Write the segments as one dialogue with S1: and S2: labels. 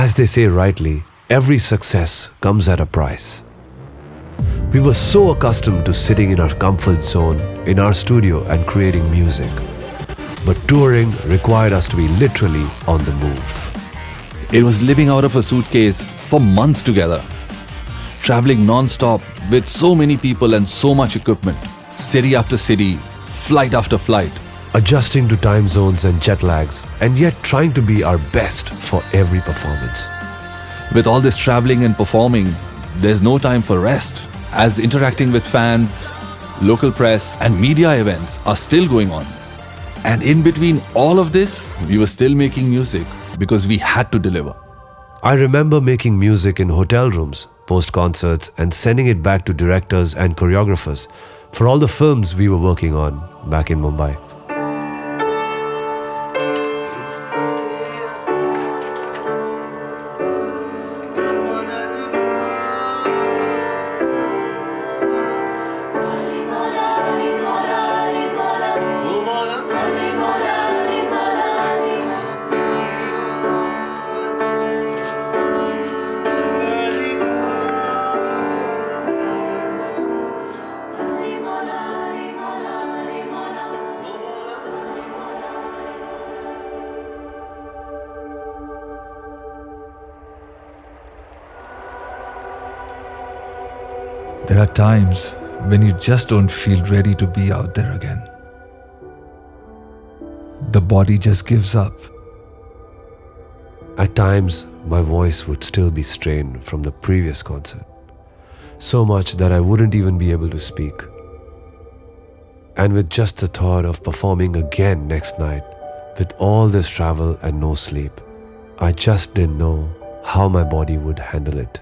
S1: As they say rightly, every success comes at a price. We were so accustomed to sitting in our comfort zone, in our studio and creating music. But touring required us to be literally on the move.
S2: It was living out of a suitcase for months together. Traveling non-stop with so many people and so much equipment. City after city, flight after flight.
S1: Adjusting to time zones and jet lags, and yet trying to be our best for every performance.
S2: With all this traveling and performing, there's no time for rest, as interacting with fans, local press and media events are still going on. And in between all of this, we were still making music because we had to deliver.
S1: I remember making music in hotel rooms, post-concerts, and sending it back to directors and choreographers for all the films we were working on back in Mumbai.
S3: There are times when you just don't feel ready to be out there again. The body just gives up.
S1: At times, my voice would still be strained from the previous concert, so much that I wouldn't even be able to speak. And with just the thought of performing again next night, with all this travel and no sleep, I just didn't know how my body would handle it.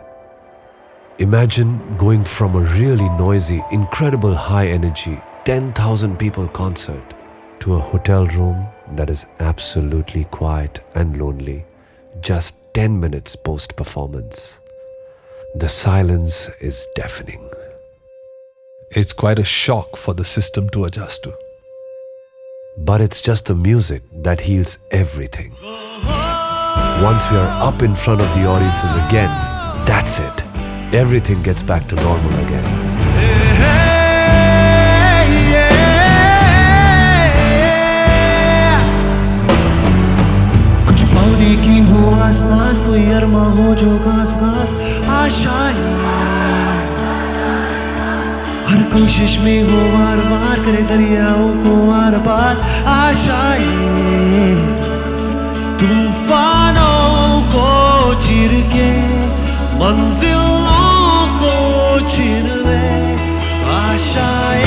S1: Imagine going from a really noisy, incredible high energy, 10,000 people concert to a hotel room that is absolutely quiet and lonely, just 10 minutes post-performance. The silence is deafening.
S3: It's quite a shock for the system to adjust to.
S1: But it's just the music that heals everything. Once we are up in front of the audiences again, that's it. Everything gets back to normal again.
S4: कुछ पौधे की हो आसपास, कोई अरमा हो जो घास घास आशाएं, हर कोशिश में हो बार बार करे दरियाओं को आर पार आशाएं, तूफानों को चीर के मंजिलों को छीन ले आशाएं,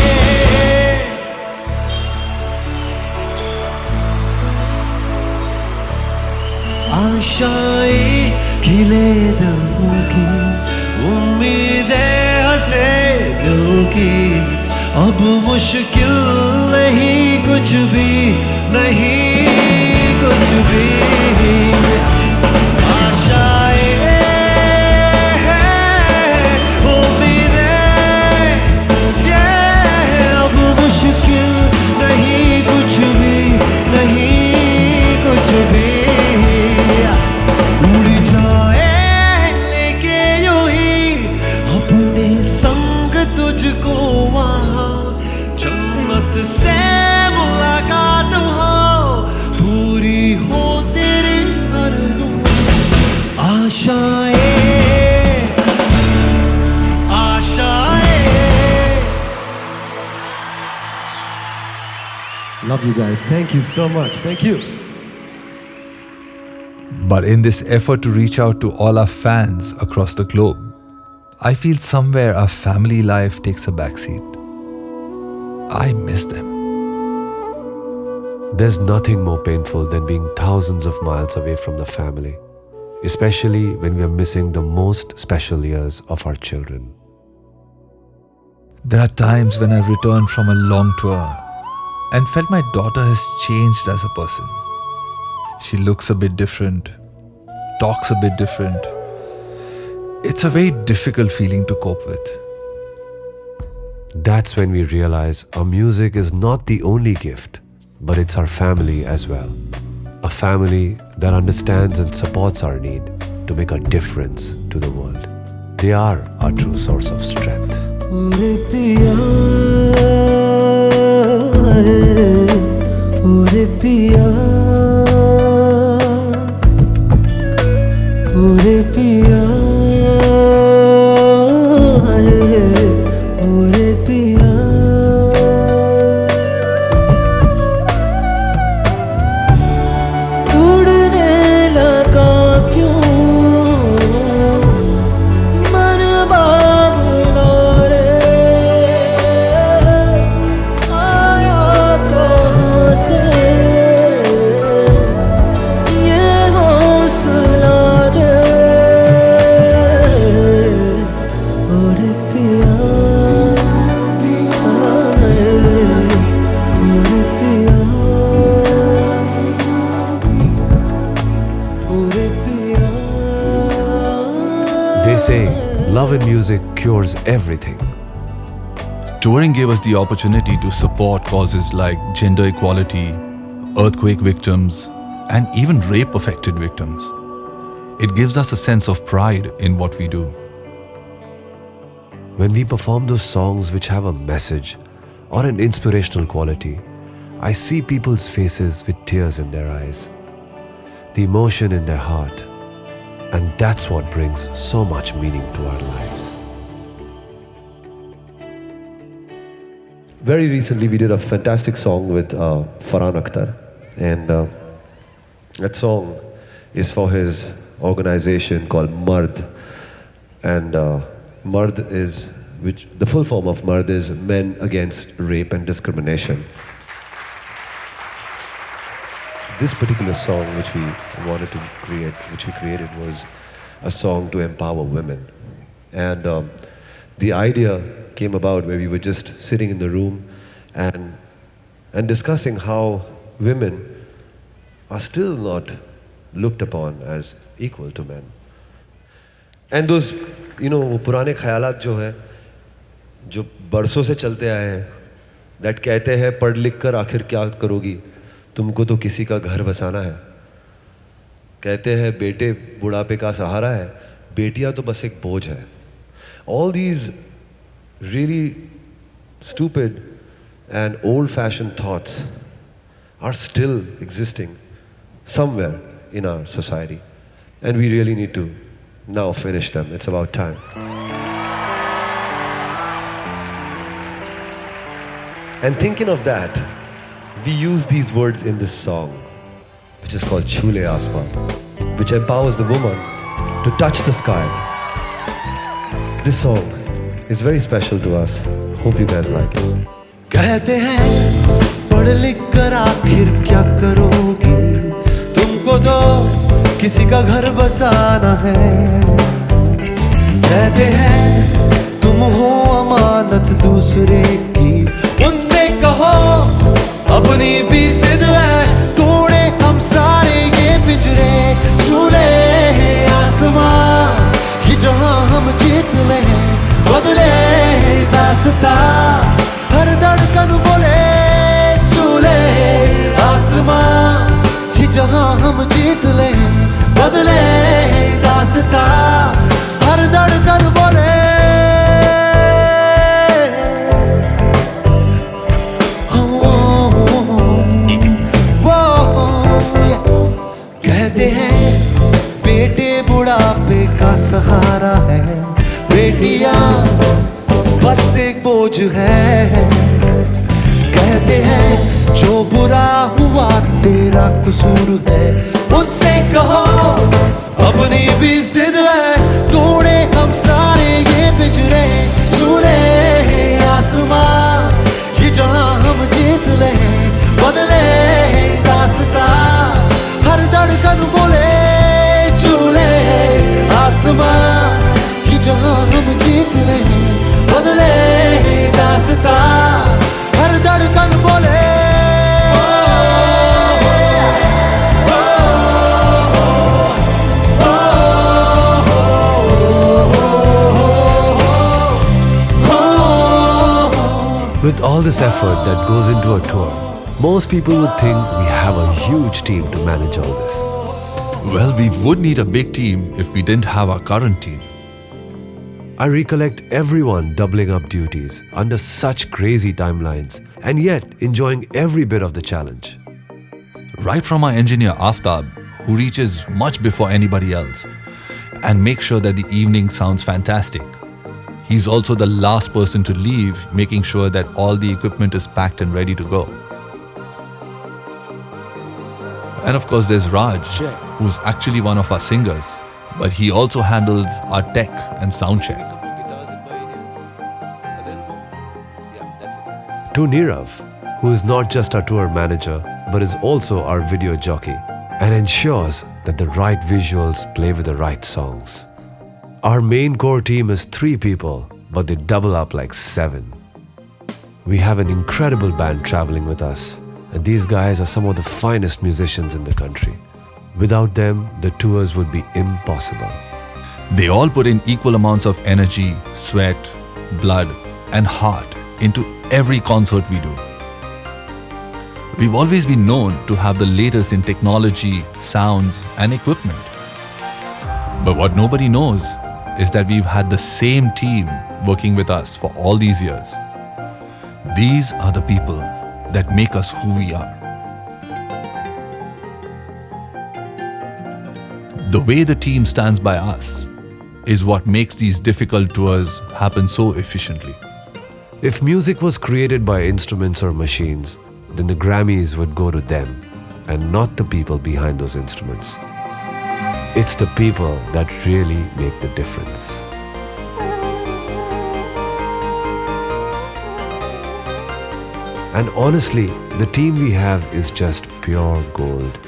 S4: आशाएं खिले दिल की, उम्मीदें हंसे दिल की, अब मुश्किल नहीं कुछ भी, नहीं कुछ भी, आशाएं नहीं कुछ भी, नहीं कुछ भी, उड़ जाए लेके यूं ही अपने संग तुझको वहाँ, जन्नत से मुलाकात हो, पूरी हो तेरी हर दुआ, आशाएं, आशाएं. Love you guys. Thank you so much. Thank you.
S3: But in this effort to reach out to all our fans across the globe, I feel somewhere our family life takes a backseat. I miss them.
S1: There's nothing more painful than being thousands of miles away from the family, especially when we are missing the most special years of our children.
S3: There are times when I've returned from a long tour and felt my daughter has changed as a person. She looks a bit different, talks a bit different. It's a very difficult feeling to cope with.
S1: That's when we realize our music is not the only gift, but it's our family as well. A family that understands and supports our need to make a difference to the world. They are our true source of strength.
S4: Re Piya, Re Piya, Re Piya, Re Piya. उड़ने लगा क्यों मन बावला रे, आया कहाँ से ये हौसला दे। और पिया,
S1: They say love and music cures everything.
S2: Touring gave us the opportunity to support causes like gender equality, earthquake victims, and even rape-affected victims. It gives us a sense of pride in what we do.
S1: When we perform those songs which have a message or an inspirational quality, I see people's faces with tears in their eyes, the emotion in their heart, and that's what brings so much meaning to our lives.
S5: Very recently, we did a fantastic song with Farhan Akhtar, and that song is for his organization called M.A.R.D. And M.A.R.D is, which the full form of M.A.R.D is Men Against Rape and Discrimination. This particular song, which we wanted to create, which we created, was a song to empower women. And the idea came about where we were just sitting in the room and discussing how women are still not looked upon as equal to men. And those, वो पुराने ख्यालात जो है, जो बरसों से चलते आए हैं, that कहते हैं पढ़ लिख कर आखिर क्या करोगी, तुमको तो किसी का घर बसाना है. कहते हैं बेटे बुढ़ापे का सहारा है, बेटियां तो बस एक बोझ है. All these really stupid and old-fashioned thoughts are still existing somewhere in our society, and we really need to now finish them. It's about time. And thinking of that, we use these words in this song, which is called Chu Le Aasman, which empowers the woman to touch the sky. This song is very special to us. Hope you guys like it.
S4: कहते हैं पढ़ लिख कर आखिर क्या करोगी, तुमको तो किसी का घर बसाना है. कहते हैं तुम हो अमानत दूसरे की, उनसे कहो अपनी भी जिद है, तोड़े हम सारे ये पिंजरे. झूले आसमां ये जहां हम जीत ले, बदले दास्ता हर धड़कन बोले. झूले आसमां ये जहां हम जीत ले, बदले दास्ता हर धड़कन बोले. कहते हैं बेटे बुढ़ापे का सहारा है, बेटियां बस एक बोझ है. कहते हैं जो बुरा हुआ तेरा कसूर है, उनसे कहो अपनी भी जिद है, तोड़े हम सारे ये पिंजरे. झूले आसमां ये जहां हम जीत ले, बदले दास्ता हर धड़कन बोले. झूले आसमां ये जहां हम जीत ले, बदले दास्ता हर धड़कन बोले.
S1: With all this effort that goes into a tour, most people would think we have a huge team to manage all this.
S2: Well, we would need a big team if we didn't have our current team.
S1: I recollect everyone doubling up duties under such crazy timelines and yet enjoying every bit of the challenge.
S2: Right from our engineer Aftab, who reaches much before anybody else and makes sure that the evening sounds fantastic. He's also the last person to leave, making sure that all the equipment is packed and ready to go. And of course there's Raj, who's actually one of our singers, but he also handles our tech and sound check.
S1: To Nirav, who is not just our tour manager, but is also our video jockey and ensures that the right visuals play with the right songs. Our main core team is 3 people, but they double up like 7. We have an incredible band traveling with us, and these guys are some of the finest musicians in the country. Without them, the tours would be impossible.
S2: They all put in equal amounts of energy, sweat, blood, and heart into every concert we do. We've always been known to have the latest in technology, sounds, and equipment. But what nobody knows is that we've had the same team working with us for all these years. These are the people that make us who we are. The way the team stands by us is what makes these difficult tours happen so efficiently.
S1: If music was created by instruments or machines, then the Grammys would go to them and not the people behind those instruments. It's the people that really make the difference. And honestly, the team we have is just pure gold.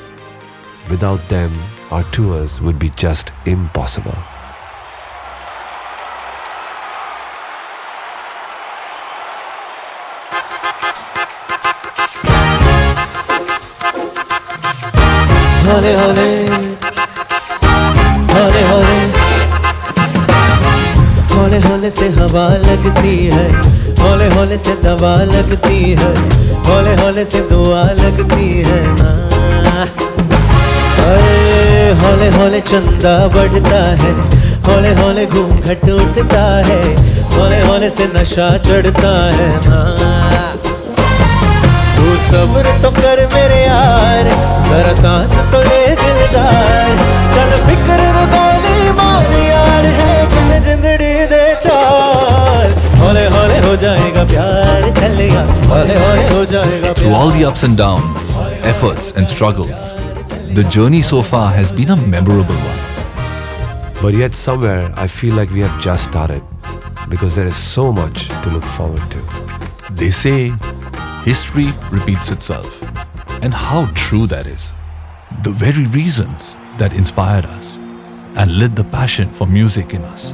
S1: Without them, our tours would be just impossible.
S4: Haule haule, haule haule, haule haule से हवा लगती है, haule haule से दवा लगती है, haule haule से दुआ लगती है ना। haule haule चंदा बढ़ता है, haule haule घूंघट उठता है, haule haule से नशा चढ़ता है ना। तू सब्र तो कर मेरे यार, जरा सांस तो ले दिलदार, चल फिक्र न गोली मार यार, है बिन जिंदड़ी दे चार। हौले हौले हो जाएगा प्यार, चलिया हौले हौले हो जाएगा प्यार।
S2: Through all the ups and downs, efforts and struggles, the journey so far has been a memorable one.
S1: But yet somewhere I feel like we have just started because there is so much to look forward to.
S2: They say history repeats itself. And how true that is. The very reasons that inspired us and lit the passion for music in us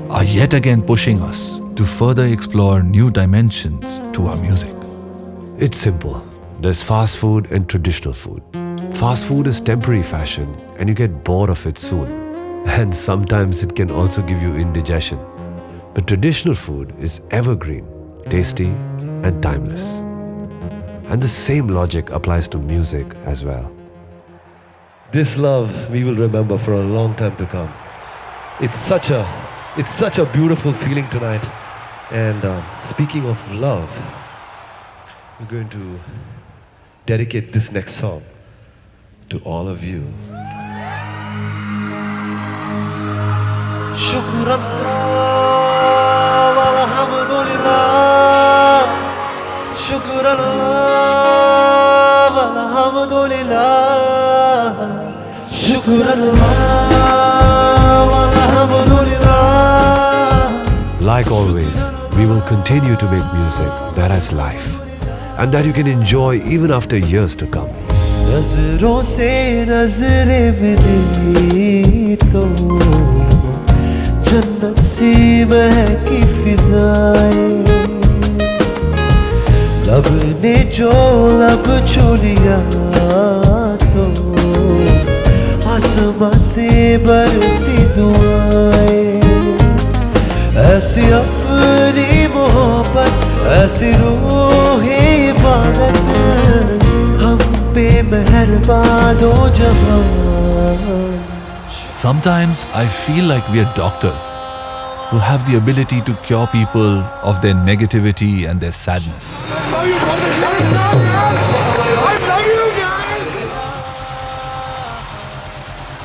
S2: are yet again pushing us to further explore new dimensions to our music.
S1: It's simple. There's fast food and traditional food. Fast food is temporary fashion and you get bored of it soon. And sometimes it can also give you indigestion. But traditional food is evergreen, tasty and timeless. And the same logic applies to music as well.
S5: This love we will remember for a long time to come. It's such a beautiful feeling tonight. And speaking of love, we're going to dedicate this next song to all of you.
S4: Shukran Allah, alhamdulillah. Shukran Allah, alhamdulillah. Shukran Allah, alhamdulillah.
S1: Like always, we will continue to make music that has life and that you can enjoy even after years to come.
S4: नजरों से नजरें मिली तो जन्नत सी महकी फिजाएं, लब ने जो लब छू लिया तो आसमां से बरसी दुआएं। ऐसी अपनी मोहब्बत, ऐसी रूह इबादत हम पे मेहरबान छुपा दो जहां.
S2: Sometimes I feel like we are doctors who have the ability to cure people of their negativity and their sadness.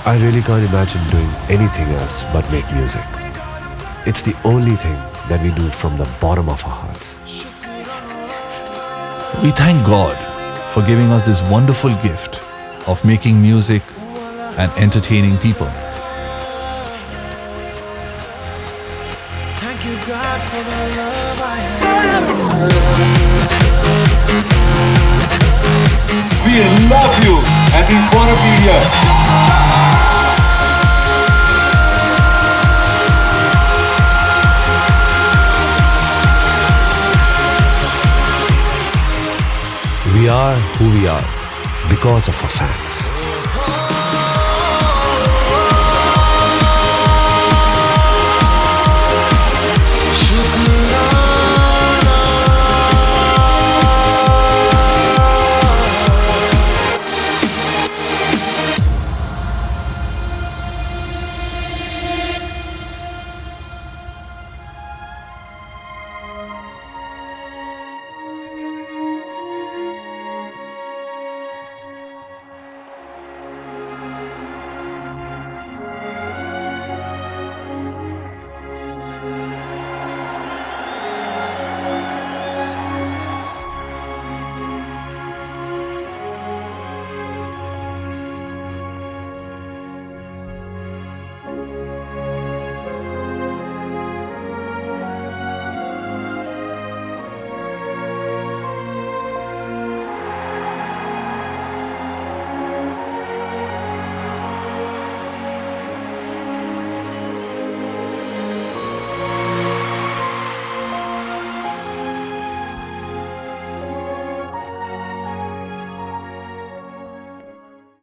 S1: I really can't imagine doing anything else but make music. It's the only thing that we do from the bottom of our hearts.
S2: We thank God for giving us this wonderful gift of making music and entertaining people.
S4: Thank you God for the love I have.
S6: We love you and we want to be here.
S1: We are who we are because of our fans.